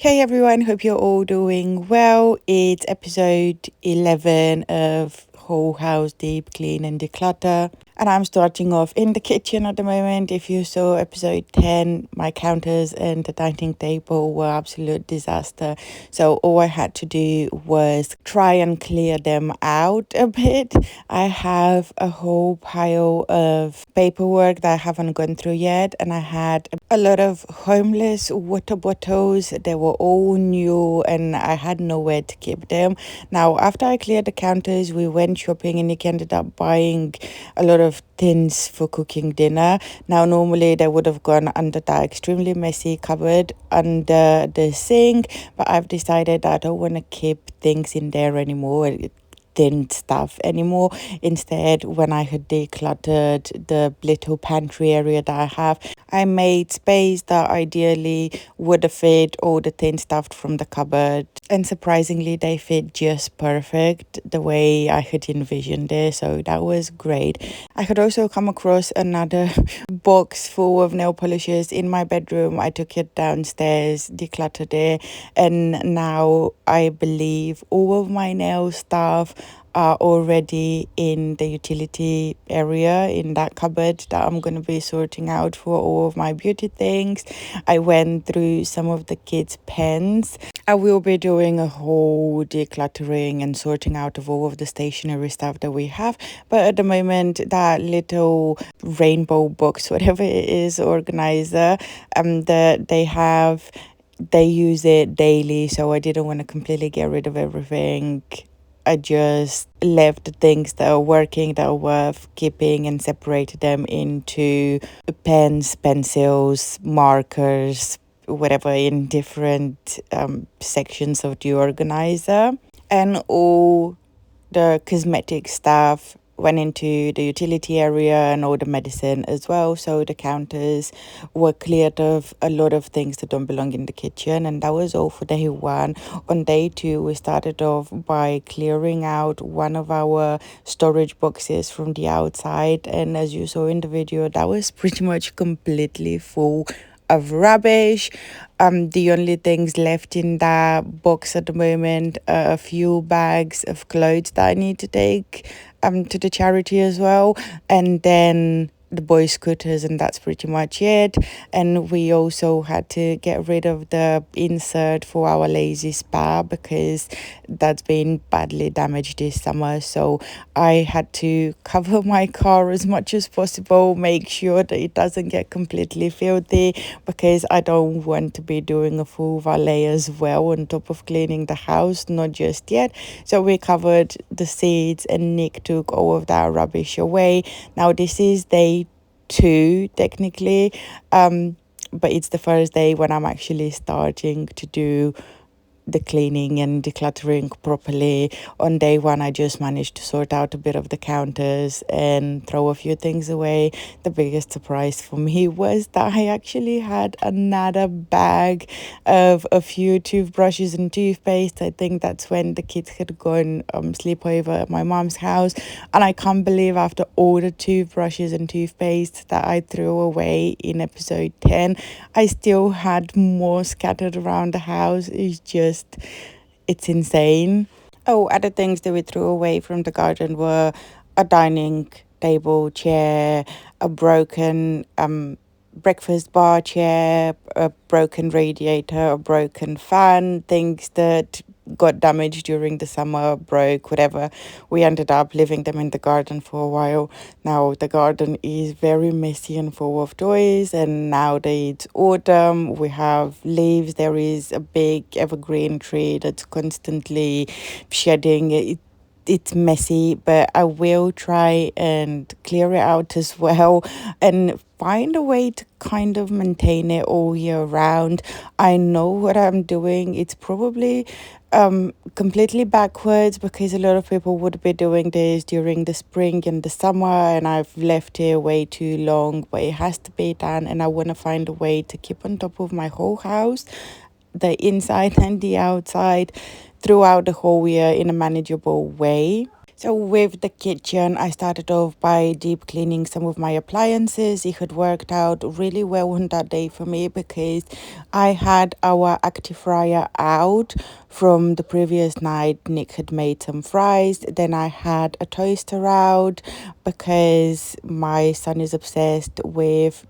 Hey everyone, hope you're all doing well. It's episode 11 of Whole House Deep Clean and Declutter. And I'm starting off in the kitchen at the moment. If you saw episode 10, my counters and the dining table were absolute disaster. So all I had to do was try and clear them out a bit. I have a whole pile of paperwork that I haven't gone through yet, and I had a lot of homeless water bottles. They were all new and I had nowhere to keep them. Now, after I cleared the counters, we went shopping and Nick ended up buying a lot of tins for cooking dinner. Now, normally they would have gone under that extremely messy cupboard under the sink, but I've decided I don't want to keep things in there anymore. Thin stuff anymore. Instead, when I had decluttered the little pantry area that I have, I made space that ideally would have fit all the thin stuff from the cupboard, and surprisingly they fit just perfect the way I had envisioned it, so that was great. I had also come across another box full of nail polishes in my bedroom. I took it downstairs, decluttered it, and now I believe all of my nail stuff are already in the utility area in that cupboard that I'm going to be sorting out for all of my beauty things. I went through some of the kids' pens. I will be doing a whole decluttering and sorting out of all of the stationery stuff that we have, but at the moment that little rainbow box, whatever it is, organizer that they use it daily, so I didn't want to completely get rid of everything. I just left the things that are working, that are worth keeping, and separated them into pens, pencils, markers, whatever, in different sections of the organizer. And all the cosmetic stuff went into the utility area, and all the medicine as well. So the counters were cleared of a lot of things that don't belong in the kitchen, and that was all for day one. On day two, we started off by clearing out one of our storage boxes from the outside, and as you saw in the video, that was pretty much completely full of rubbish. The only things left in that box at the moment are a few bags of clothes that I need to take to the charity as well, and then the boys' scooters, and that's pretty much it. And we also had to get rid of the insert for our lazy spa because that's been badly damaged this summer, so I had to cover my car as much as possible, make sure that it doesn't get completely filthy, because I don't want to be doing a full valet as well on top of cleaning the house, not just yet. So we covered the seats and Nick took all of that rubbish away. Now this is day 2 technically, but it's the first day when I'm actually starting to do the cleaning and decluttering properly. On day 1, I just managed to sort out a bit of the counters and throw a few things away. The biggest surprise for me was that I actually had another bag of a few toothbrushes and toothpaste. I think that's when the kids had gone sleepover at my mom's house, and I can't believe after all the toothbrushes and toothpaste that I threw away in episode 10, I still had more scattered around the house. It's insane. Oh, other things that we threw away from the garden were a dining table, chair, a broken breakfast bar chair, a broken radiator, a broken fan, things that got damaged during the summer, broke, whatever. We ended up leaving them in the garden for a while. Now the garden is very messy and full of toys, and now that it's autumn, we have leaves. There is a big evergreen tree that's constantly shedding. It's messy, but I will try and clear it out as well and find a way to kind of maintain it all year round. I know what I'm doing. It's probably completely backwards because a lot of people would be doing this during the spring and the summer, and I've left it way too long, but it has to be done, and I want to find a way to keep on top of my whole house, the inside and the outside, throughout the whole year in a manageable way. So with the kitchen, I started off by deep cleaning some of my appliances. It had worked out really well on that day for me because I had our active fryer out from the previous night. Nick had made some fries. Then I had a toaster out because my son is obsessed with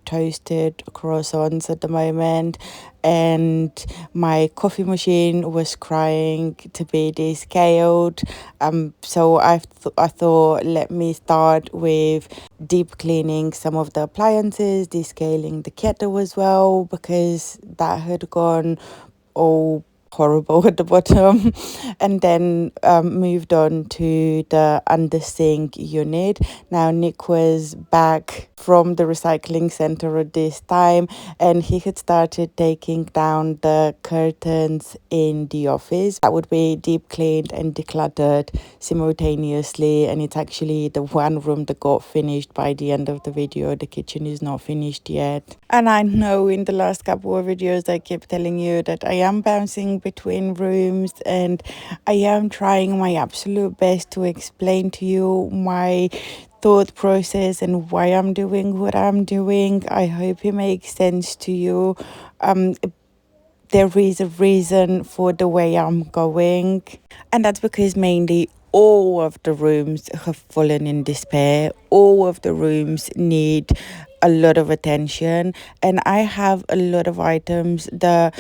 toasted croissants at the moment, and my coffee machine was crying to be descaled. So I thought, let me start with deep cleaning some of the appliances, descaling the kettle as well, because that had gone all horrible at the bottom, and then moved on to the under sink unit. Now Nick was back from the recycling center at this time, and he had started taking down the curtains in the office. That would be deep cleaned and decluttered simultaneously, and it's actually the one room that got finished by the end of the video. The kitchen is not finished yet. And I know in the last couple of videos I keep telling you that I am bouncing between rooms, and I am trying my absolute best to explain to you my thought process and why I'm doing what I'm doing. I hope it makes sense to you. There is a reason for the way I'm going, and that's because mainly all of the rooms have fallen in despair. All of the rooms need a lot of attention, and I have a lot of items that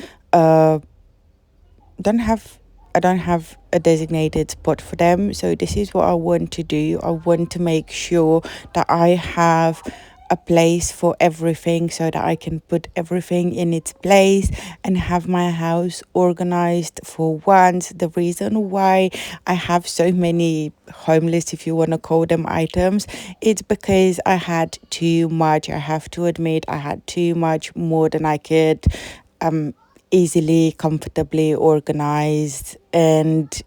don't have I don't have a designated spot for them. So this is what I want to do. I want to make sure that I have a place for everything so that I can put everything in its place and have my house organized for once. The reason why I have so many homeless, if you want to call them, items, it's because I had too much. I have to admit, I had too much, more than I could easily, comfortably organized, and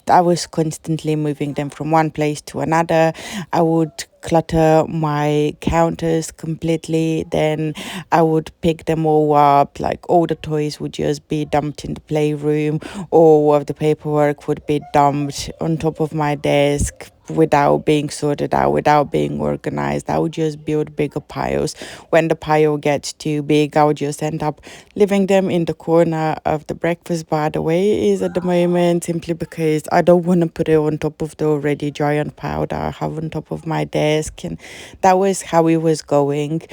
I was constantly moving them from one place to another. I would clutter my counters completely, then I would pick them all up. Like, all the toys would just be dumped in the playroom, all of the paperwork would be dumped on top of my desk without being sorted out, without being organized. I would just build bigger piles. When the pile gets too big, I would just end up leaving them in the corner of the breakfast bar the way it is at the moment, simply because I don't want to put it on top of the already giant pile that I have on top of my desk. And that was how it was going.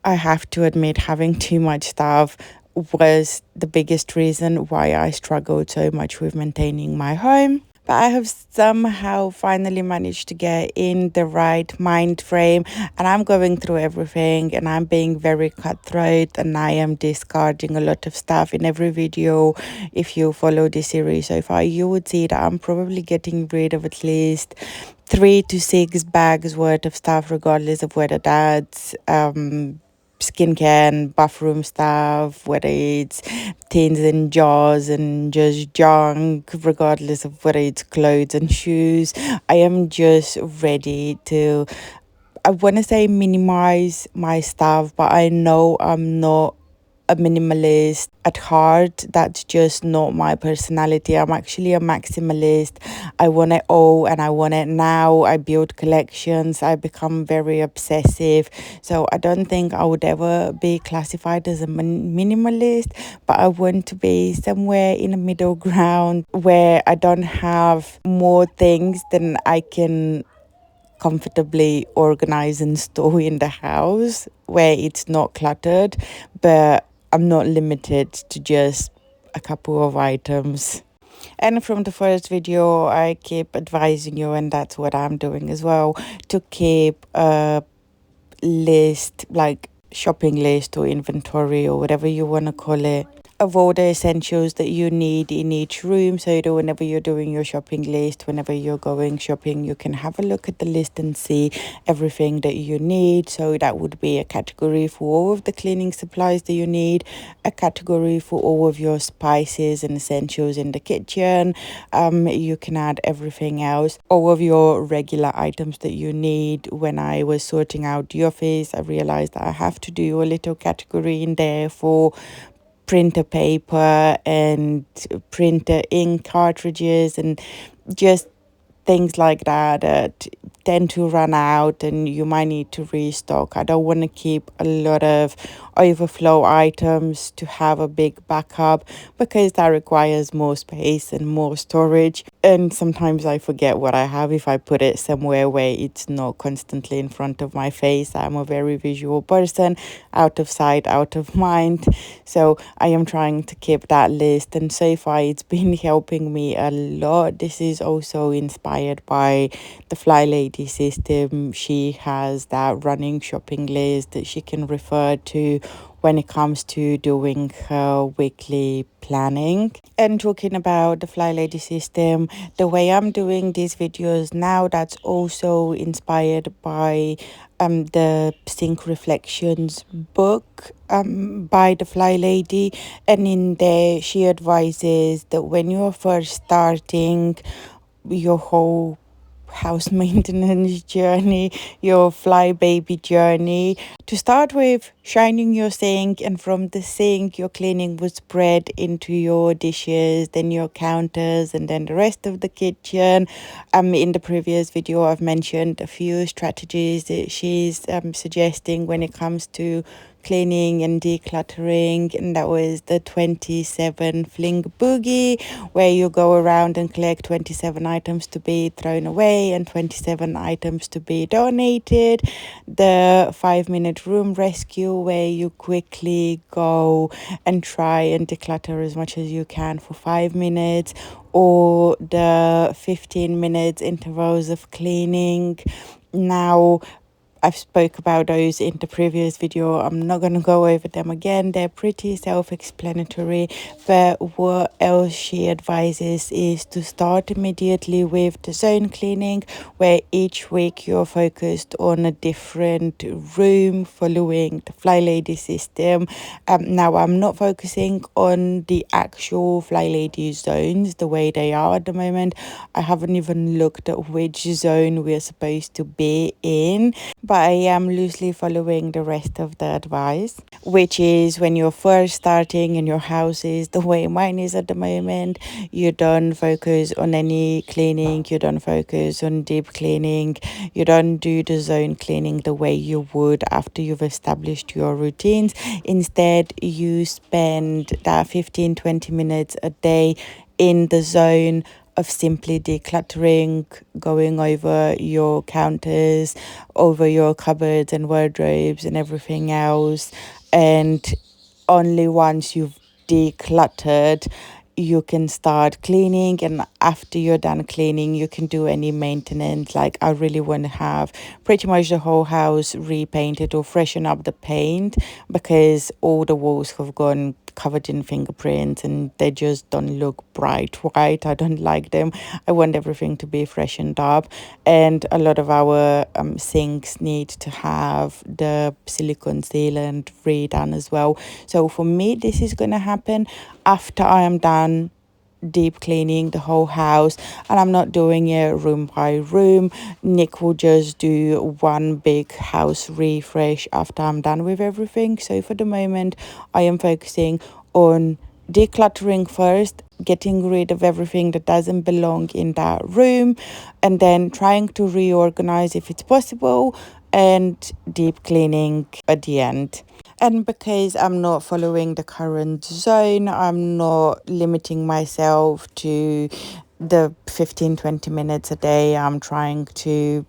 I have to admit, having too much stuff was the biggest reason why I struggled so much with maintaining my home. But I have somehow finally managed to get in the right mind frame, and I'm going through everything, and I'm being very cutthroat, and I am discarding a lot of stuff in every video. If you follow this series so far, you would see that I'm probably getting rid of at least 3 to 6 bags worth of stuff, regardless of whether that's skincare and bathroom stuff, whether it's tins and jars and just junk, regardless of whether it's clothes and shoes. I am just ready to, I want to say, minimize my stuff, but I know I'm not a minimalist at heart. That's just not my personality. I'm actually a maximalist. I want it all and I want it now. I build collections. I become very obsessive. So I don't think I would ever be classified as a minimalist, but I want to be somewhere in a middle ground where I don't have more things than I can comfortably organize and store in the house, where it's not cluttered, but I'm not limited to just a couple of items. And from the first video, I keep advising you, and that's what I'm doing as well, to keep a list, like shopping list or inventory or whatever you want to call it, of all the essentials that you need in each room, so that whenever you're doing your shopping list, whenever you're going shopping, you can have a look at the list and see everything that you need. So that would be a category for all of the cleaning supplies that you need, a category for all of your spices and essentials in the kitchen. You can add everything else, all of your regular items that you need. When I was sorting out the office, I realized that I have to do a little category in there for printer paper and printer ink cartridges and just things like that tend to run out and you might need to restock. I don't want to keep a lot of overflow items to have a big backup because that requires more space and more storage. And sometimes I forget what I have if I put it somewhere where it's not constantly in front of my face. I'm a very visual person, out of sight, out of mind. So I am trying to keep that list, and so far it's been helping me a lot. This is also inspired by the Fly Lady system. She has that running shopping list that she can refer to when it comes to doing her weekly planning. And talking about the Fly Lady system, the way I'm doing these videos now, that's also inspired by the Sync Reflections book by the Fly Lady. And in there she advises that when you're first starting your whole house maintenance journey, your fly baby journey, to start with shining your sink, and from the sink your cleaning would spread into your dishes, then your counters, and then the rest of the kitchen. In the previous video I've mentioned a few strategies that she's suggesting when it comes to cleaning and decluttering, and that was the 27 fling boogie, where you go around and collect 27 items to be thrown away and 27 items to be donated. The 5-minute room rescue, where you quickly go and try and declutter as much as you can for 5 minutes, or the 15 minutes intervals of cleaning. Now, I've spoke about those in the previous video. I'm not going to go over them again. They're pretty self-explanatory. But what else she advises is to start immediately with the zone cleaning, where each week you're focused on a different room following the Fly Lady system. Now, I'm not focusing on the actual Fly Lady zones the way they are at the moment. I haven't even looked at which zone we're supposed to be in, but I am loosely following the rest of the advice, which is when you're first starting in your house is the way mine is at the moment. You don't focus on any cleaning, you don't focus on deep cleaning, you don't do the zone cleaning the way you would after you've established your routines. Instead, you spend that 15-20 minutes a day in the zone of simply decluttering, going over your counters, over your cupboards and wardrobes and everything else. And only once you've decluttered, you can start cleaning, and after you're done cleaning you can do any maintenance. Like, I really want to have pretty much the whole house repainted or freshen up the paint, because all the walls have gone covered in fingerprints and they just don't look bright white. I don't like them. I want everything to be freshened up, and a lot of our sinks need to have the silicone sealant redone as well. So for me, this is going to happen after I am done deep cleaning the whole house, and I'm not doing it room by room. Nick will just do one big house refresh after I'm done with everything. So for the moment, I am focusing on decluttering first, getting rid of everything that doesn't belong in that room, and then trying to reorganize if it's possible, and deep cleaning at the end. And because I'm not following the current zone, I'm not limiting myself to the 15-20 minutes a day. I'm trying to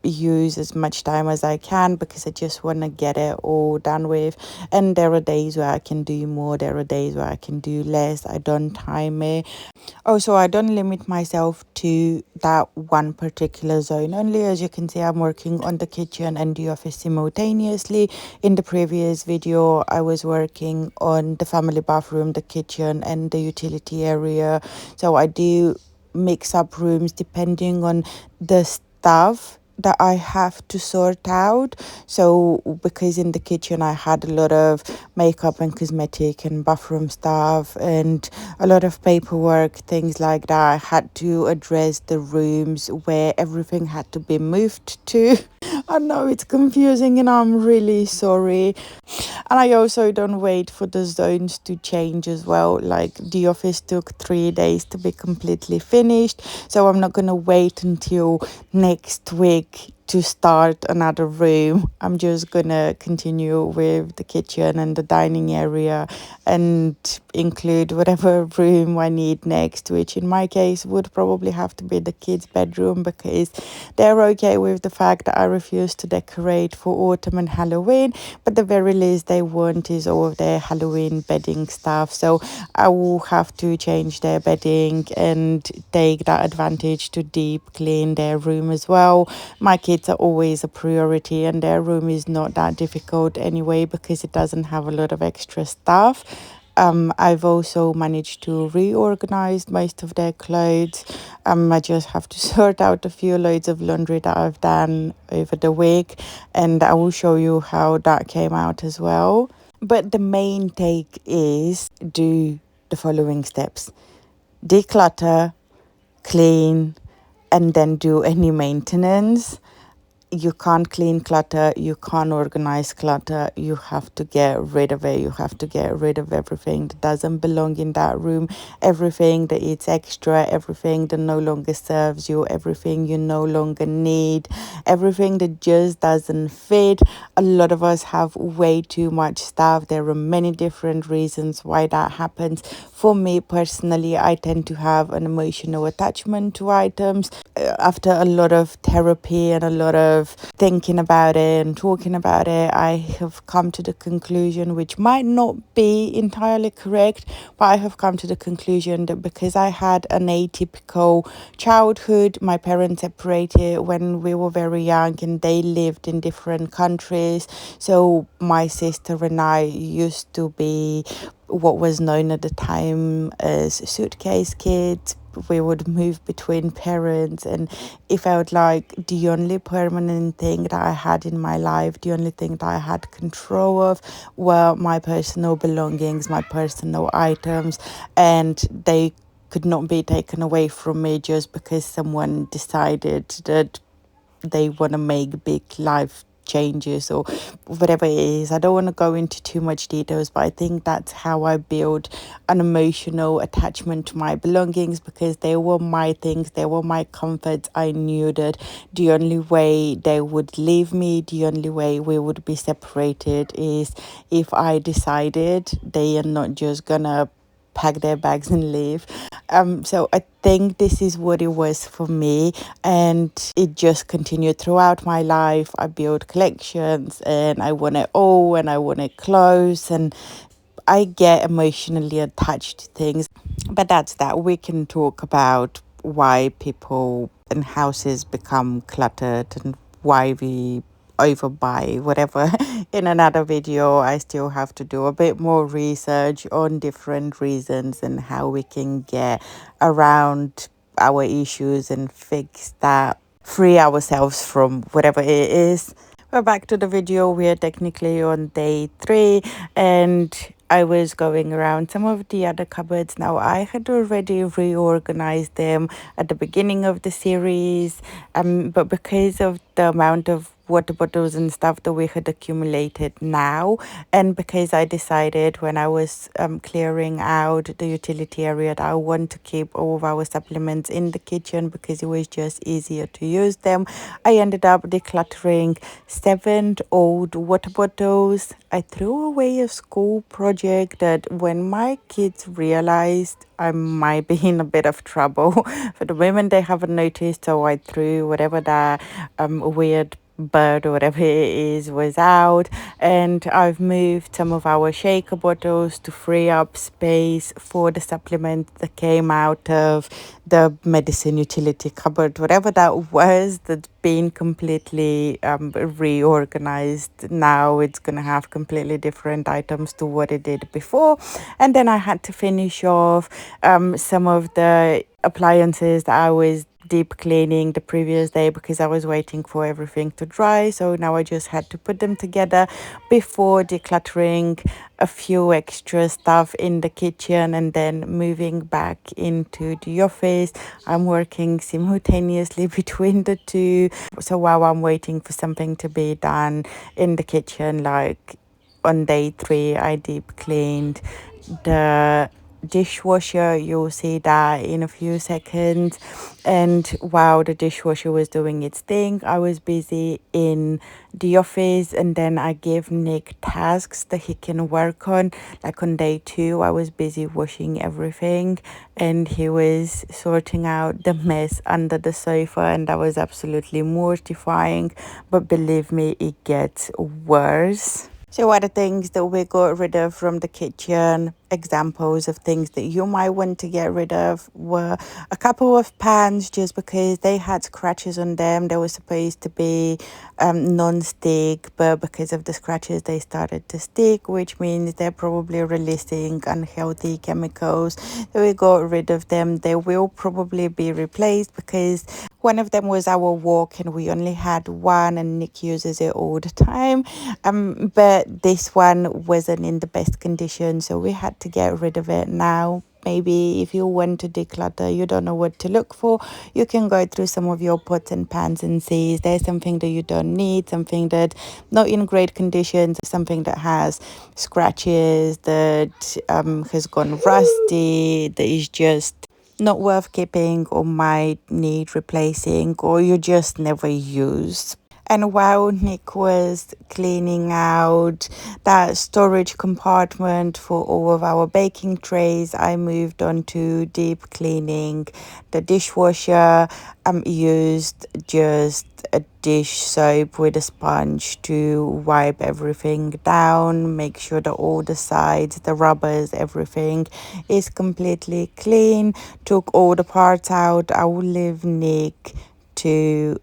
use as much time as I can because I just want to get it all done with. And there are days where I can do more, there are days where I can do less. I don't time it. Also, I don't limit myself to that one particular zone. Only, as you can see, I'm working on the kitchen and the office simultaneously. In the previous video, I was working on the family bathroom, the kitchen, and the utility area. So I do mix up rooms depending on the stuff that I have to sort out. So because in the kitchen I had a lot of makeup and cosmetic and bathroom stuff and a lot of paperwork, things like that, I had to address the rooms where everything had to be moved to. I know it's confusing and I'm really sorry. And I also don't wait for the zones to change as well. Like the office took 3 days to be completely finished. So I'm not going to wait until next week to start another room. I'm just going to continue with the kitchen and the dining area and include whatever room I need next, which in my case would probably have to be the kids' bedroom, because they're okay with the fact that I refuse to decorate for autumn and Halloween, but the very least they want is all of their Halloween bedding stuff. So I will have to change their bedding and take that advantage to deep clean their room as well. My kids are always a priority, and their room is not that difficult anyway because it doesn't have a lot of extra stuff. I've also managed to reorganize most of their clothes. I just have to sort out a few loads of laundry that I've done over the week, and I will show you how that came out as well. But the main take is do the following steps: declutter, clean, and then do any maintenance. You can't clean clutter, you can't organize clutter, you have to get rid of it. You have to get rid of everything that doesn't belong in that room, everything that is extra, everything that no longer serves you, everything you no longer need, everything that just doesn't fit. A lot of us have way too much stuff. There are many different reasons why that happens. For me personally, I tend to have an emotional attachment to items. After a lot of therapy and a lot of thinking about it and talking about it, I have come to the conclusion, which might not be entirely correct, but I have come to the conclusion that because I had an atypical childhood, my parents separated when we were very young and they lived in different countries. So my sister and I used to be what was known at the time as suitcase kids. We would move between parents, and it felt like the only permanent thing that I had in my life, the only thing that I had control of, were my personal belongings, my personal items, and they could not be taken away from me just because someone decided that they want to make big life changes or whatever it is. I don't want to go into too much details, but I think that's how I build an emotional attachment to my belongings, because they were my things, they were my comforts. I knew that the only way they would leave me, the only way we would be separated, is if I decided they are not just gonna pack their bags and leave. So I think this is what it was for me, and it just continued throughout my life. I built collections and I want it all and I want it close, and I get emotionally attached to things. But that's that. We can talk about why people and houses become cluttered and why we overbuy whatever in another video. I still have to do a bit more research on different reasons and how we can get around our issues and fix that, free ourselves from whatever it is. We're back to the video. We are technically on day 3, and I was going around some of the other cupboards. Now, I had already reorganized them at the beginning of the series, but because of the amount of water bottles and stuff that we had accumulated now, and because I decided when I was clearing out the utility area that I want to keep all of our supplements in the kitchen because it was just easier to use them, I ended up decluttering 7 old water bottles. I threw away a school project that when my kids realized I might be in a bit of trouble, for the moment they haven't noticed, so I threw whatever that weird bird or whatever it is was out, and I've moved some of our shaker bottles to free up space for the supplements that came out of the medicine utility cupboard, whatever that was, that's been completely reorganized. Now it's gonna have completely different items to what it did before. And then I had to finish off some of the appliances that I was deep cleaning the previous day because I was waiting for everything to dry. So now I just had to put them together before decluttering a few extra stuff in the kitchen and then moving back into the office. I'm working simultaneously between the two. So while I'm waiting for something to be done in the kitchen, like on day 3, I deep cleaned the dishwasher. You'll see that in a few seconds. And while the dishwasher was doing its thing, I was busy in the office, and then I gave Nick tasks that he can work on. Like on day 2, I was busy washing everything and he was sorting out the mess under the sofa, and that was absolutely mortifying. But believe me, it gets worse. So what are things that we got rid of from the kitchen? Examples of things that you might want to get rid of were a couple of pans, just because they had scratches on them. They were supposed to be non-stick, but because of the scratches they started to stick, which means they're probably releasing unhealthy chemicals. So we got rid of them. They will probably be replaced because one of them was our wok and we only had one, and Nick uses it all the time. But this one wasn't in the best condition, so we had to get rid of it. Now maybe if you want to declutter, you don't know what to look for, you can go through some of your pots and pans and see, is there something that you don't need, something that not in great conditions, something that has scratches, that has gone rusty, that is just not worth keeping or might need replacing, or you just never use. And while Nick was cleaning out that storage compartment for all of our baking trays, I moved on to deep cleaning the dishwasher. Used just a dish soap with a sponge to wipe everything down, make sure that all the sides, the rubbers, everything is completely clean. Took all the parts out. I will leave Nick to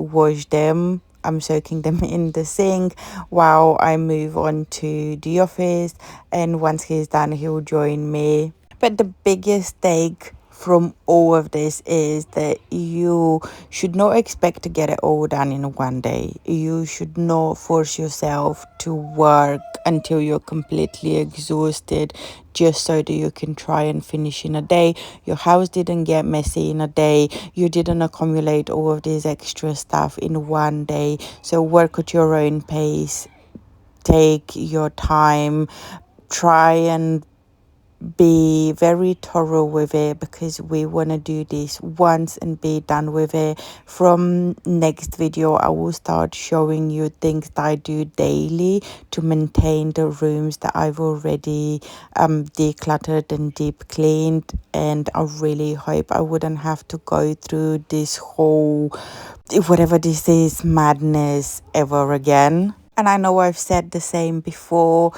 wash them. I'm soaking them in the sink while I move on to the office, and once he's done, he'll join me. But the biggest take from all of this is that you should not expect to get it all done in one day. You should not force yourself to work until you're completely exhausted just so that you can try and finish in a day. Your house didn't get messy in a day. You didn't accumulate all of this extra stuff in one day. So work at your own pace. Take your time. Try and be very thorough with it, because we want to do this once and be done with it. From next video, I will start showing you things that I do daily to maintain the rooms that I've already decluttered and deep cleaned. And I really hope I wouldn't have to go through this whole, whatever this is, madness ever again. And I know I've said the same before,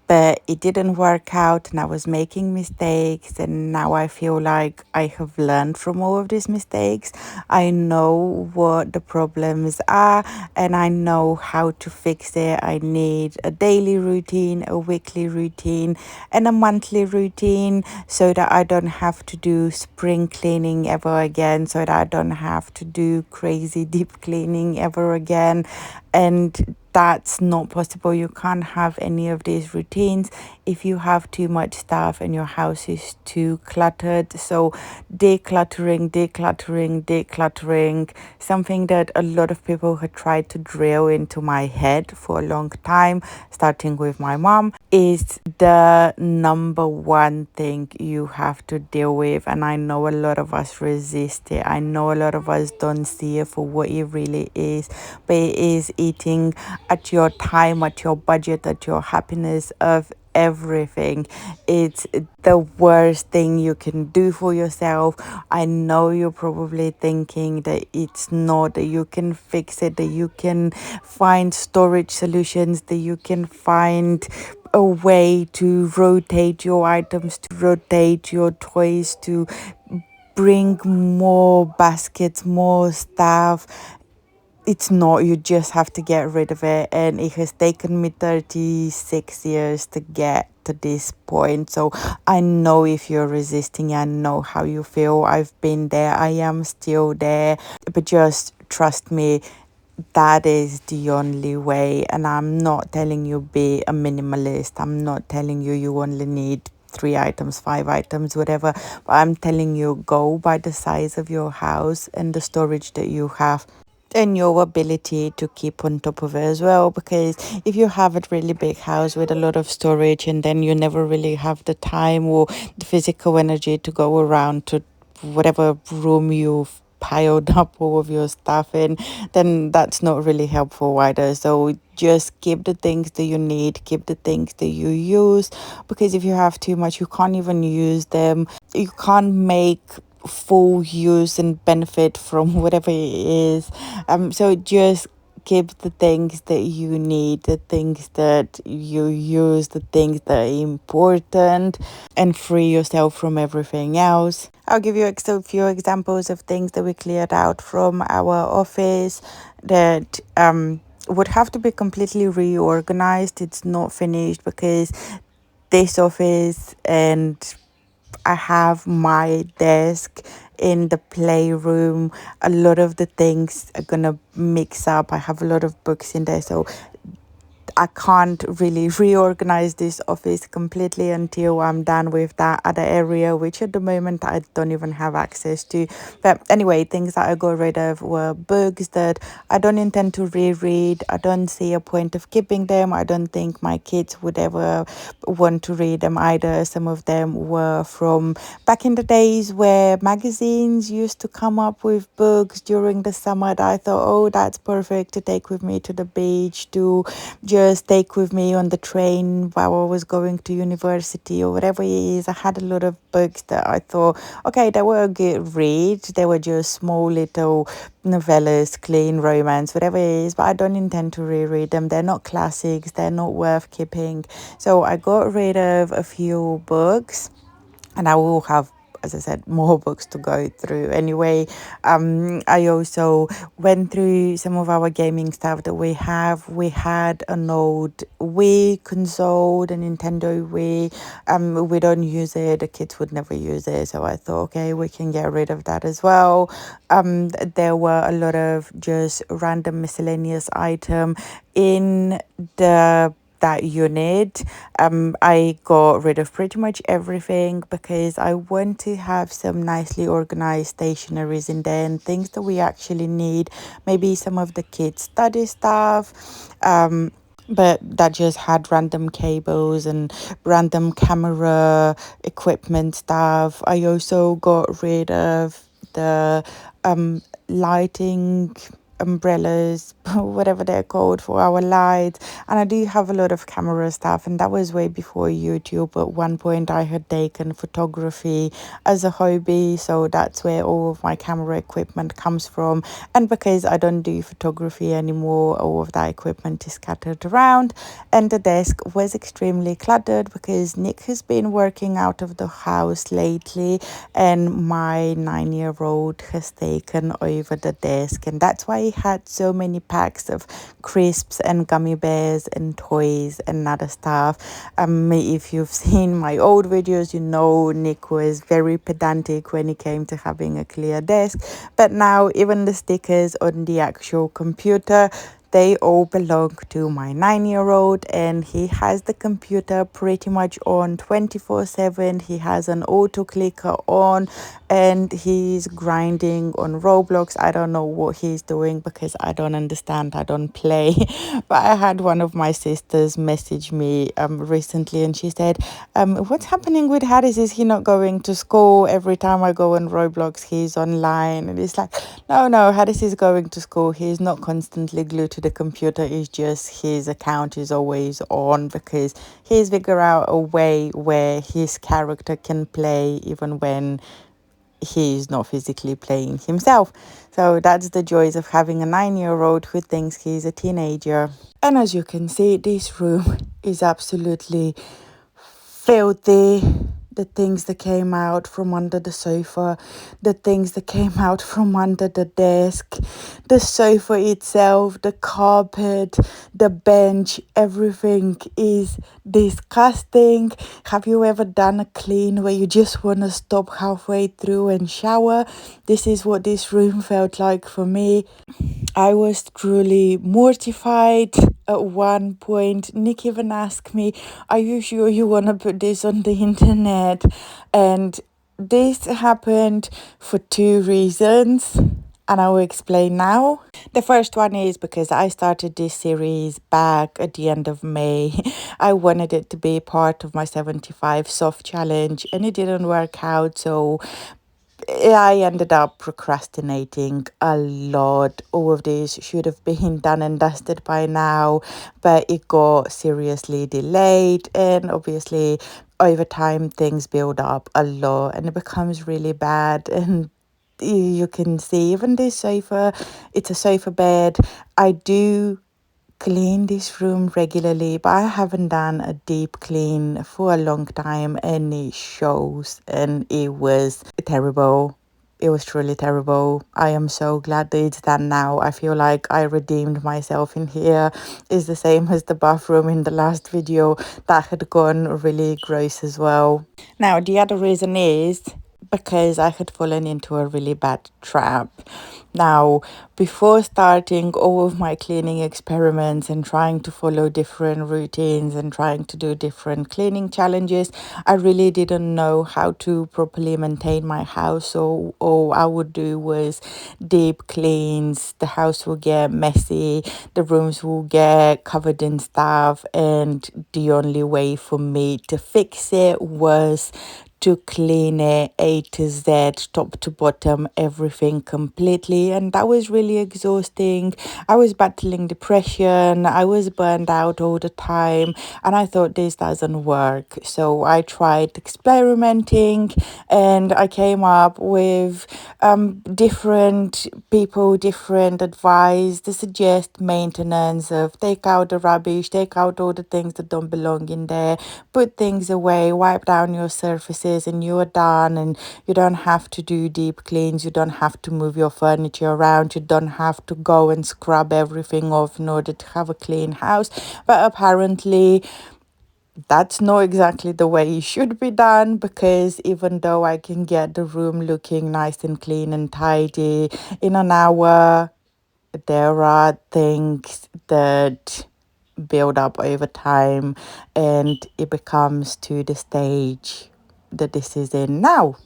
but it didn't work out and I was making mistakes, and now I feel like I have learned from all of these mistakes. I know what the problems are and I know how to fix it. I need a daily routine, a weekly routine, and a monthly routine, so that I don't have to do spring cleaning ever again, so that I don't have to do crazy deep cleaning ever again. And that's not possible. You can't have any of these routines if you have too much stuff and your house is too cluttered. So decluttering, something that a lot of people have tried to drill into my head for a long time, starting with my mom, is the number one thing you have to deal with. And I know a lot of us resist it. I know a lot of us don't see it for what it really is, but it is eating at your time, at your budget, at your happiness, of everything. It's the worst thing you can do for yourself. I know you're probably thinking that it's not, that you can fix it, that you can find storage solutions, that you can find a way to rotate your items, to rotate your toys, to bring more baskets, more stuff. It's not. You just have to get rid of it, and it has taken me 36 years to get at this point. So I know if you're resisting, I know how you feel. I've been there, I am still there, but just trust me, that is the only way. And I'm not telling you be a minimalist, I'm not telling you you only need 3 items, 5 items, whatever, but I'm telling you, go by the size of your house and the storage that you have and your ability to keep on top of it as well. Because if you have a really big house with a lot of storage and then you never really have the time or the physical energy to go around to whatever room you've piled up all of your stuff in, then that's not really helpful either. So just keep the things that you need, keep the things that you use, because if you have too much, you can't even use them. You can't make full use and benefit from whatever it is. So just keep the things that you need, the things that you use, the things that are important, and free yourself from everything else. I'll give you a few examples of things that we cleared out from our office that would have to be completely reorganized. It's not finished because this office and I have my desk in the playroom. A lot of the things are gonna mix up. I have a lot of books in there, so I can't really reorganize this office completely until I'm done with that other area, which at the moment I don't even have access to. But anyway, things that I got rid of were books that I don't intend to reread. I don't see a point of keeping them. I don't think my kids would ever want to read them either. Some of them were from back in the days where magazines used to come up with books during the summer that I thought, oh, that's perfect to take with me to the beach, to just take with me on the train while I was going to university or whatever it is. I had a lot of books that I thought, okay, they were a good read. They were just small little novellas, clean romance, whatever it is, but I don't intend to reread them. They're not classics. They're not worth keeping. So I got rid of a few books, and I will have, as I said, more books to go through anyway. I also went through some of our gaming stuff that we have. We had an old Wii console, the Nintendo Wii. We don't use it, the kids would never use it, so I thought, okay, we can get rid of that as well. There were a lot of just random miscellaneous item in the that unit. I got rid of pretty much everything because I want to have some nicely organized stationaries in there and things that we actually need. Maybe some of the kids' study stuff. But that just had random cables and random camera equipment stuff. I also got rid of the lighting umbrellas, whatever they're called, for our lights. And I do have a lot of camera stuff, and that was way before YouTube. At one point I had taken photography as a hobby, so that's where all of my camera equipment comes from. And because I don't do photography anymore, all of that equipment is scattered around. And the desk was extremely cluttered because Nick has been working out of the house lately, and my 9-year-old has taken over the desk, and that's why he had so many packs of crisps and gummy bears and toys and other stuff. If you've seen my old videos, you know Nick was very pedantic when it came to having a clear desk, but now even the stickers on the actual computer, they all belong to my 9-year-old, and he has the computer pretty much on 24/7. He has an auto clicker on, and he's grinding on Roblox. I don't know what he's doing because I don't understand. I don't play. But I had one of my sisters message me recently, and she said, what's happening with Harris? Is he not going to school? Every time I go on Roblox, he's online. And it's like, no, Harris is going to school. He's not constantly glued to the computer. It's just his account is always on because he's figured out a way where his character can play even when he's not physically playing himself. So that's the joys of having a 9-year-old who thinks he's a teenager. And as you can see, this room is absolutely filthy. the things that came out from under the sofa, the things that came out from under the desk, the sofa itself, the carpet, the bench, everything is disgusting. Have you ever done a clean where you just want to stop halfway through and shower? This is what this room felt like for me. I was truly mortified at one point. Nick even asked me, "Are you sure you want to put this on the internet?" And this happened for two reasons, and I will explain now. The first one is because I started this series back at the end of May. I wanted it to be part of my 75 soft challenge, and it didn't work out, so I ended up procrastinating a lot. All of this should have been done and dusted by now, but it got seriously delayed. And obviously, over time, things build up a lot and it becomes really bad. And you can see even this sofa, it's a sofa bed. I do clean this room regularly, but I haven't done a deep clean for a long time, and it shows, and it was terrible. It was truly terrible. I am so glad that it's done now. I feel like I redeemed myself in here. It's the same as the bathroom in the last video that had gone really gross as well. Now, the other reason is because I had fallen into a really bad trap. Now, before starting all of my cleaning experiments and trying to follow different routines and trying to do different cleaning challenges, I really didn't know how to properly maintain my house. So all I would do was deep cleans. The house will get messy, the rooms will get covered in stuff, and the only way for me to fix it was to clean it A to Z, top to bottom, everything completely. And that was really exhausting. I was battling depression. I was burned out all the time. And I thought this doesn't work. So I tried experimenting and I came up with different people, different advice to suggest maintenance of take out the rubbish, take out all the things that don't belong in there, put things away, wipe down your surfaces, and you are done. And you don't have to do deep cleans, you don't have to move your furniture around, you don't have to go and scrub everything off in order to have a clean house. But apparently that's not exactly the way it should be done, because even though I can get the room looking nice and clean and tidy in an hour, there are things that build up over time and it becomes to the stage that this is in now.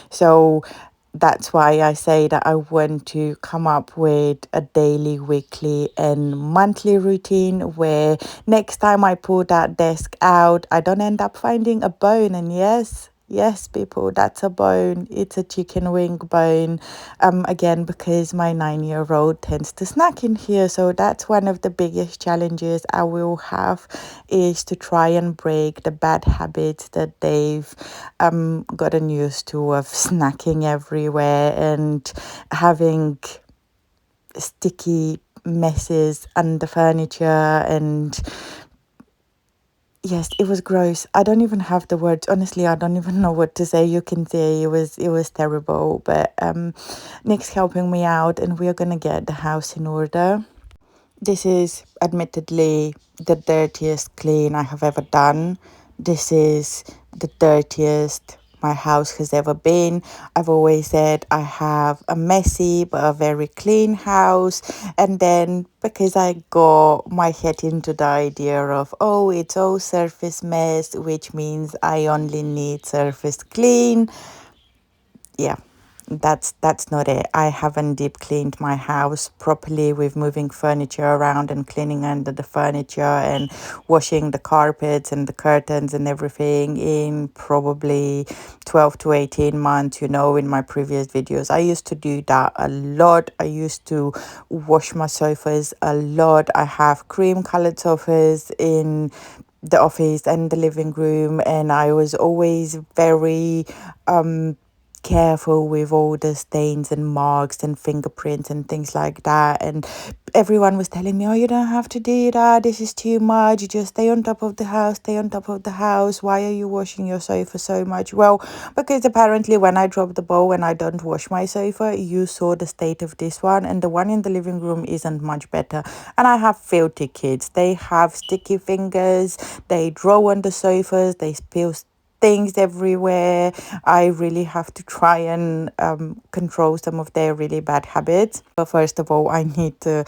So that's why I say that I want to come up with a daily, weekly, and monthly routine where next time I pull that desk out, I don't end up finding a bone. And yes, people, that's a bone. It's a chicken wing bone. Again, because my 9-year-old tends to snack in here. So that's one of the biggest challenges I will have, is to try and break the bad habits that they've gotten used to, of snacking everywhere and having sticky messes under furniture. And yes, it was gross. I don't even have the words. Honestly, I don't even know what to say. You can say it was terrible. But Nick's helping me out and we're gonna get the house in order. This is admittedly the dirtiest clean I have ever done. This is the dirtiest my house has ever been. I've always said I have a messy but a very clean house. And then because I got my head into the idea of, oh, it's all surface mess, which means I only need surface clean. Yeah, that's not it. I haven't deep cleaned my house properly with moving furniture around and cleaning under the furniture and washing the carpets and the curtains and everything in probably 12 to 18 months. In my previous videos, I used to do that a lot. I used to wash my sofas a lot. I have cream colored sofas in the office and the living room, and I was always very careful with all the stains and marks and fingerprints and things like that. And everyone was telling me, oh, you don't have to do that, this is too much, you just stay on top of the house, stay on top of the house, why are you washing your sofa so much? Well, because apparently when I drop the bowl and I don't wash my sofa, you saw the state of this one, and the one in the living room isn't much better. And I have filthy kids, they have sticky fingers, they draw on the sofas, they spill things everywhere. I really have to try and control some of their really bad habits. But first of all, I need to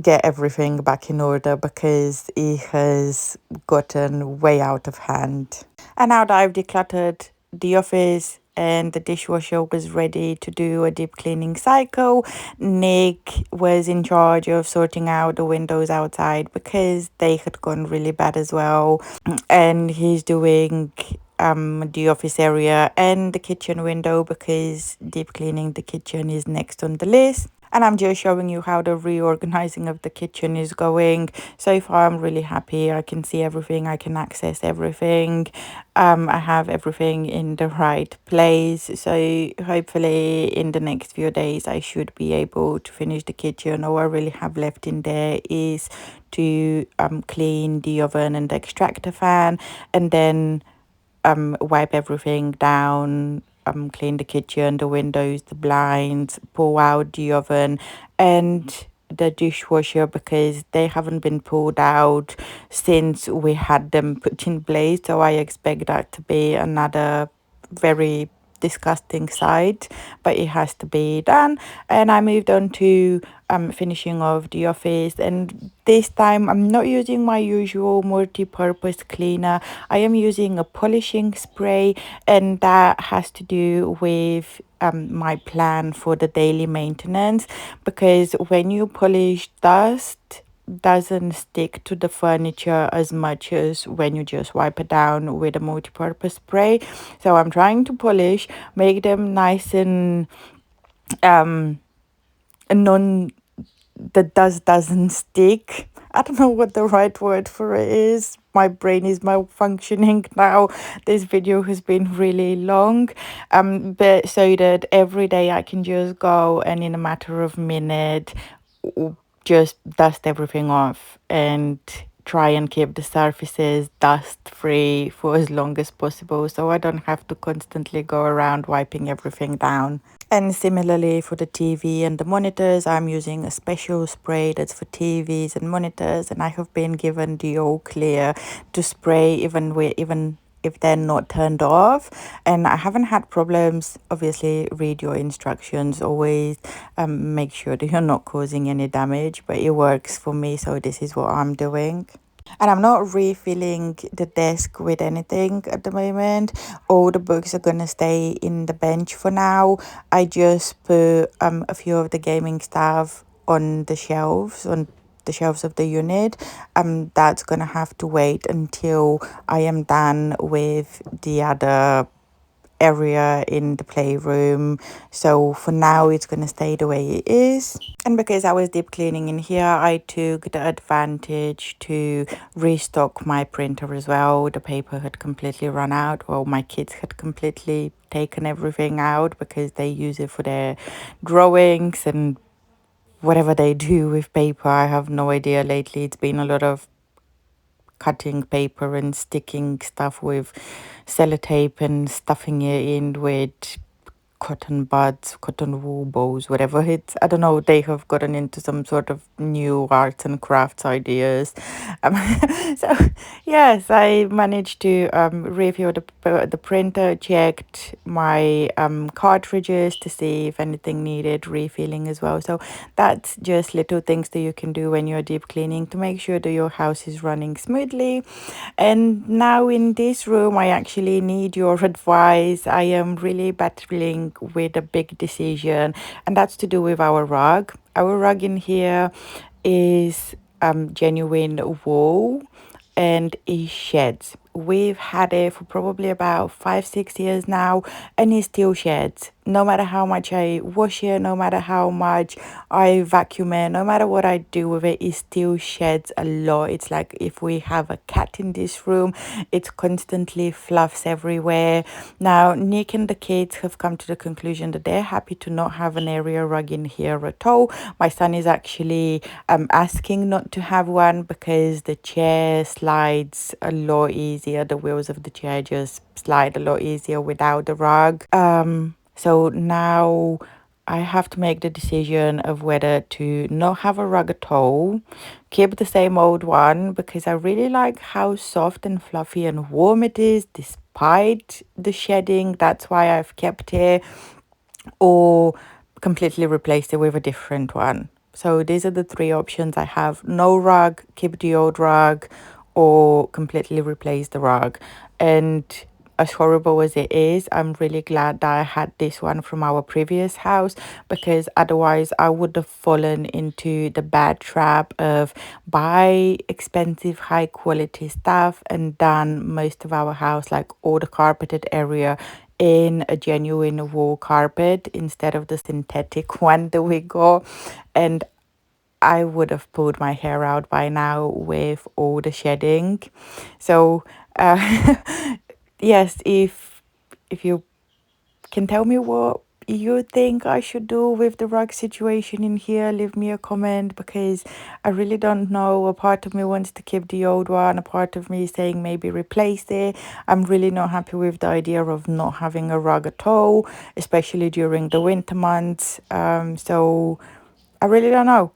get everything back in order because it has gotten way out of hand. And now that I've decluttered the office and the dishwasher was ready to do a deep cleaning cycle, Nick was in charge of sorting out the windows outside because they had gone really bad as well. And he's doing the office area and the kitchen window because deep cleaning the kitchen is next on the list. And I'm just showing you how the reorganizing of the kitchen is going. So far, I'm really happy. I can see everything. I can access everything. I have everything in the right place. So hopefully in the next few days, I should be able to finish the kitchen. All I really have left in there is to clean the oven and the extractor fan, and then wipe everything down, clean the kitchen, the windows, the blinds, pull out the oven and the dishwasher because they haven't been pulled out since we had them put in place. So I expect that to be another very disgusting sight, but it has to be done. And I moved on to finishing off the office, and this time I'm not using my usual multi-purpose cleaner. I am using a polishing spray, and that has to do with my plan for the daily maintenance, because when you polish, dust doesn't stick to the furniture as much as when you just wipe it down with a multi-purpose spray. So I'm trying to polish, make them nice and non the dust doesn't stick. I don't know what the right word for it is. My brain is malfunctioning now. This video has been really long, but so that every day I can just go and in a matter of minute just dust everything off and try and keep the surfaces dust free for as long as possible, so I don't have to constantly go around wiping everything down. And similarly for the TV and the monitors, I'm using a special spray that's for TVs and monitors, and I have been given the all clear to spray even if they're not turned off. And I haven't had problems. Obviously, read your instructions, always make sure that you're not causing any damage, but it works for me, so this is what I'm doing. And I'm not refilling the desk with anything at the moment. All the books are gonna stay in the bench for now. I just put a few of the gaming stuff on the shelves of the unit. That's gonna have to wait until I am done with the other area in the playroom. So for now it's going to stay the way it is. And because I was deep cleaning in here, I took the advantage to restock my printer as well. The paper had completely run out. Well, my kids had completely taken everything out because they use it for their drawings and whatever they do with paper. I have no idea. Lately it's been a lot of cutting paper and sticking stuff with sellotape and stuffing it in with cotton buds, cotton wool bows, whatever it's. I don't know, they have gotten into some sort of new arts and crafts ideas. Um, so, yes, I managed to review the printer, checked my cartridges to see if anything needed refilling as well. So that's just little things that you can do when you're deep cleaning to make sure that your house is running smoothly. And now in this room, I actually need your advice. I am really battling with a big decision, and that's to do with our rug. Our rug in here is genuine wool and it sheds. We've had it for probably about 5-6 years now, and it still sheds. no matter how much I wash it, no matter how much I vacuum it, no matter what I do with it, it still sheds a lot. It's like if we have a cat in this room, it's constantly fluffs everywhere. Now, Nick and the kids have come to the conclusion that they're happy to not have an area rug in here at all. My son is actually asking not to have one because the chair slides a lot easier. The wheels of the chair just slide a lot easier without the rug. So now I have to make the decision of whether to not have a rug at all, keep the same old one because I really like how soft and fluffy and warm it is despite the shedding. That's why I've kept it, or completely replace it with a different one. So these are the three options I have: no rug, keep the old rug, or completely replace the rug. And as horrible as it is, I'm really glad that I had this one from our previous house, because otherwise I would have fallen into the bad trap of buy expensive high quality stuff and done most of our house, like all the carpeted area, in a genuine wool carpet instead of the synthetic one that we got. And I would have pulled my hair out by now with all the shedding. So yes, if you can tell me what you think I should do with the rug situation in here, leave me a comment, because I really don't know. A part of me wants to keep the old one, a part of me is saying maybe replace it. I'm really not happy with the idea of not having a rug at all, especially during the winter months. So I really don't know.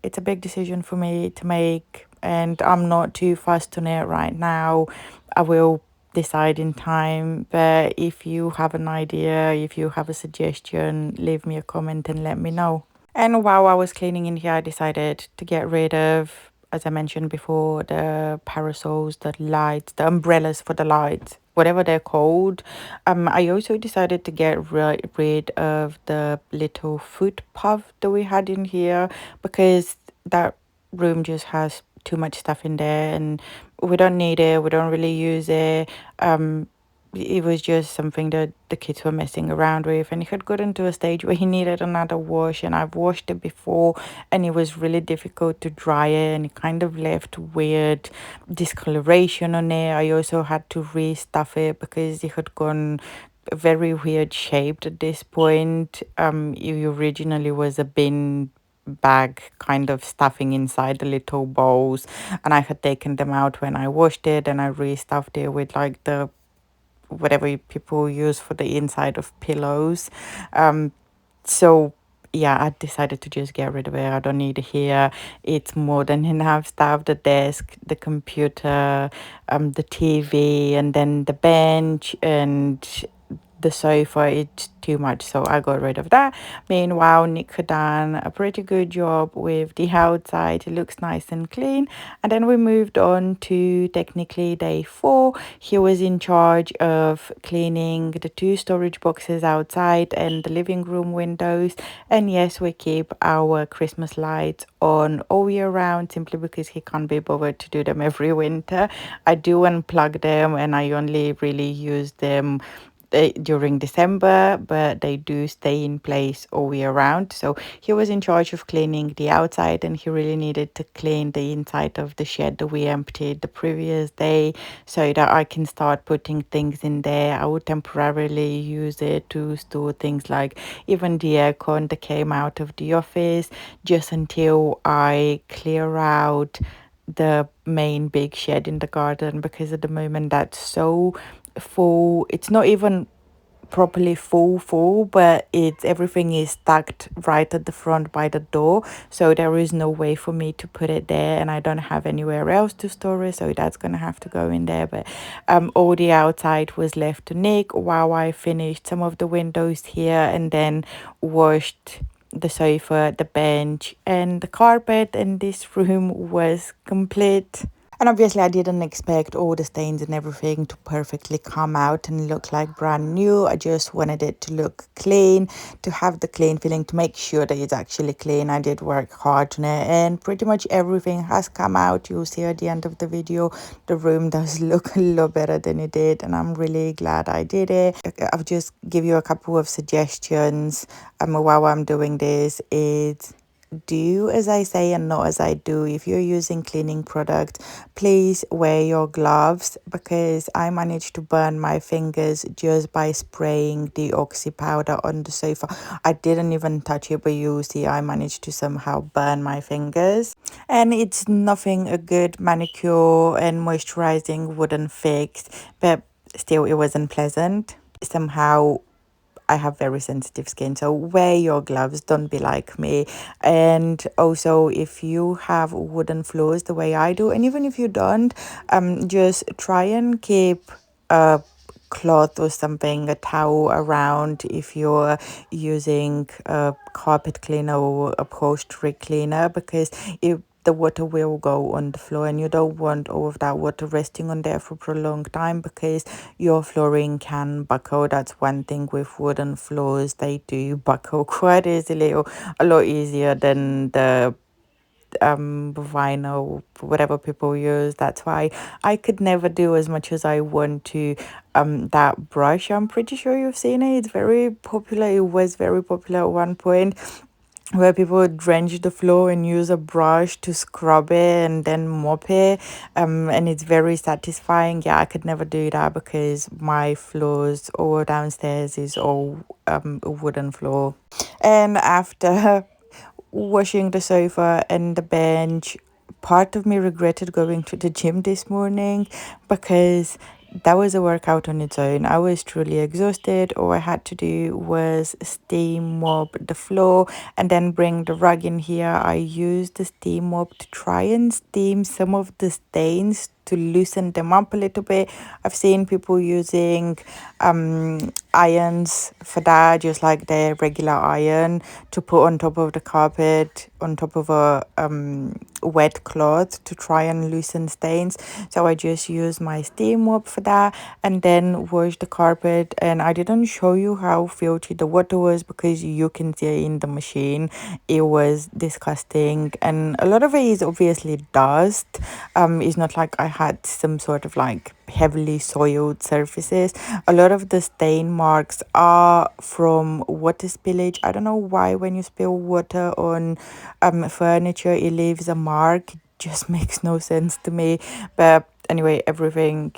It's a big decision for me to make, and I'm not too fussed on it right now. I will decide in time. But if you have an idea, if you have a suggestion, leave me a comment and let me know. And while I was cleaning in here, I decided to get rid of, as I mentioned before, the parasols, the lights, the umbrellas for the lights, whatever they're called. I also decided to get rid of the little foot puff that we had in here, because that room just has too much stuff in there and we don't need it. We don't really use it. It was just something that the kids were messing around with, and it had gotten to a stage where he needed another wash, and I've washed it before and it was really difficult to dry it, and it kind of left weird discoloration on it. I also had to restuff it because it had gone very weird shaped at this point. It originally was a bin bag kind of stuffing inside the little bowls, and I had taken them out when I washed it, and I restuffed it with like the whatever people use for the inside of pillows. So yeah, I decided to just get rid of it. I don't need it here. It's more than enough stuff: the desk, the computer, the TV, and then the bench and the sofa. It's too much, so I got rid of that. Meanwhile, Nick had done a pretty good job with the outside. It looks nice and clean. And then we moved on to technically day 4. He was in charge of cleaning the 2 storage boxes outside and the living room windows. And yes, we keep our Christmas lights on all year round, simply because he can't be bothered to do them every winter. I do unplug them and I only really use them during December, but they do stay in place all year round. So he was in charge of cleaning the outside, and he really needed to clean the inside of the shed that we emptied the previous day, so that I can start putting things in there. I would temporarily use it to store things like even the aircon that came out of the office, just until I clear out the main big shed in the garden, because at the moment that's so full. It's not even properly full, but it's everything is stacked right at the front by the door, so there is no way for me to put it there, and I don't have anywhere else to store it, so that's gonna have to go in there. But all the outside was left to Nick while I finished some of the windows here, and then washed the sofa, the bench, and the carpet, and this room was complete. And obviously, I didn't expect all the stains and everything to perfectly come out and look like brand new. I just wanted it to look clean, to have the clean feeling, to make sure that it's actually clean. I did work hard on it, and pretty much everything has come out. You'll see at the end of the video, the room does look a lot better than it did, and I'm really glad I did it. I'll just give you a couple of suggestions while I'm doing this. Is do as I say and not as I do. If you're using cleaning products, please wear your gloves, because I managed to burn my fingers just by spraying the oxy powder on the sofa. I didn't even touch it, but you see I managed to somehow burn my fingers. And it's nothing a good manicure and moisturizing wouldn't fix, but still it wasn't pleasant. Somehow I have very sensitive skin, so wear your gloves, don't be like me. And also, if you have wooden floors the way I do, and even if you don't, just try and keep a cloth or something, a towel around if you're using a carpet cleaner or upholstery cleaner, because the water will go on the floor, and you don't want all of that water resting on there for a long time, because your flooring can buckle. That's one thing with wooden floors, they do buckle quite easily, or a lot easier than the vinyl, whatever people use. That's why I could never do as much as I want to. That brush, I'm pretty sure you've seen it, it's very popular. It was very popular at one point, where people would drench the floor and use a brush to scrub it and then mop it, and it's very satisfying. Yeah, I could never do that, because my floors all downstairs is all a wooden floor. And after washing the sofa and the bench, part of me regretted going to the gym this morning, because that was a workout on its own. I was truly exhausted. All I had to do was steam mop the floor and then bring the rug in here. I used the steam mop to try and steam some of the stains to loosen them up a little bit. I've seen people using irons for that, just like their regular iron, to put on top of the carpet, on top of a wet cloth, to try and loosen stains. So I just use my steam mop for that, and then wash the carpet. And I didn't show you how filthy the water was, because you can see it in the machine. It was disgusting, and a lot of it is obviously dust. It's not like I had some sort of like heavily soiled surfaces. A lot of the stain marks are from water spillage. I don't know why when you spill water on furniture it leaves a mark. It just makes no sense to me. But anyway, everything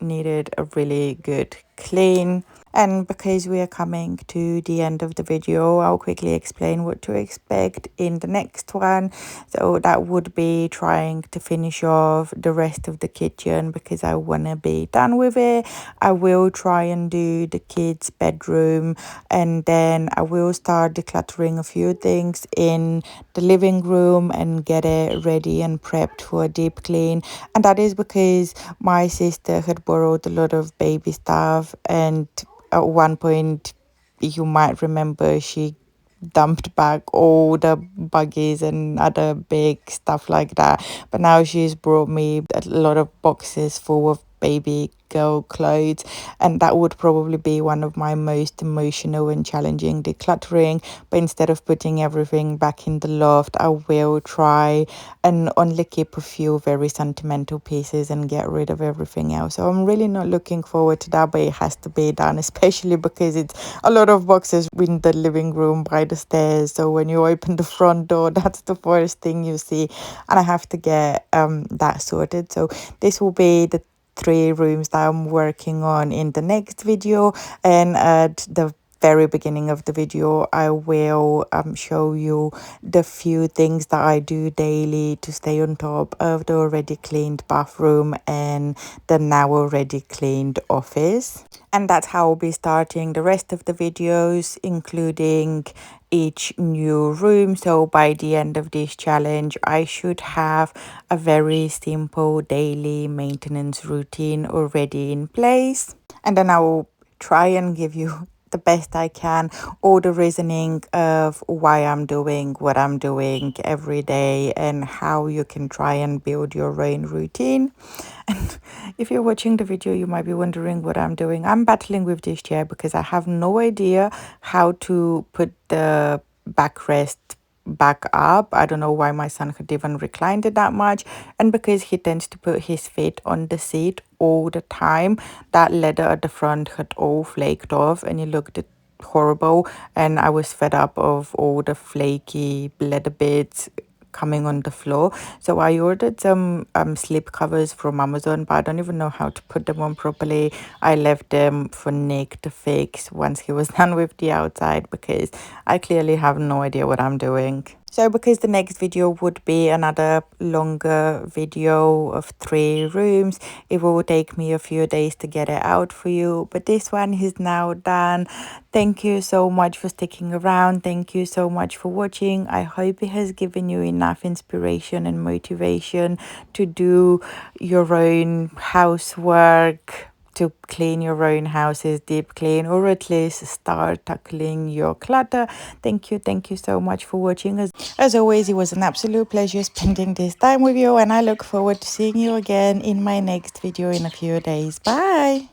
needed a really good clean. And because we are coming to the end of the video, I'll quickly explain what to expect in the next one. So that would be trying to finish off the rest of the kitchen, because I want to be done with it. I will try and do the kids' bedroom, and then I will start decluttering a few things in the living room and get it ready and prepped for a deep clean. And that is because my sister had borrowed a lot of baby stuff, and at one point, you might remember, she dumped back all the buggies and other big stuff like that. But now she's brought me a lot of boxes full of baby girl clothes, and that would probably be one of my most emotional and challenging decluttering. But instead of putting everything back in the loft, I will try and only keep a few very sentimental pieces and get rid of everything else. So I'm really not looking forward to that, but it has to be done, especially because it's a lot of boxes in the living room by the stairs. So when you open the front door, that's the first thing you see, and I have to get that sorted. So this will be the 3 rooms that I'm working on in the next video, and at the very beginning of the video I will show you the few things that I do daily to stay on top of the already cleaned bathroom and the now already cleaned office. And that's how I'll be starting the rest of the videos, including each new room. So by the end of this challenge, I should have a very simple daily maintenance routine already in place. And then I will try and give you the best I can, all the reasoning of why I'm doing what I'm doing every day and how you can try and build your own routine. And if you're watching the video, you might be wondering what I'm doing. I'm battling with this chair because I have no idea how to put the backrest back up. I don't know why my son had even reclined it that much, and because he tends to put his feet on the seat all the time, that leather at the front had all flaked off and it looked horrible, and I was fed up of all the flaky leather bits coming on the floor. So I ordered some slip covers from Amazon, but I don't even know how to put them on properly. I left them for Nick to fix once he was done with the outside because I clearly have no idea what I'm doing. So because the next video would be another longer video of 3 rooms, it will take me a few days to get it out for you. But this one is now done. Thank you so much for sticking around. Thank you so much for watching. I hope it has given you enough inspiration and motivation to do your own housework, to clean your own houses, deep clean, or at least start tackling your clutter. Thank you so much for watching. As always, it was an absolute pleasure spending this time with you, and I look forward to seeing you again in my next video in a few days. Bye.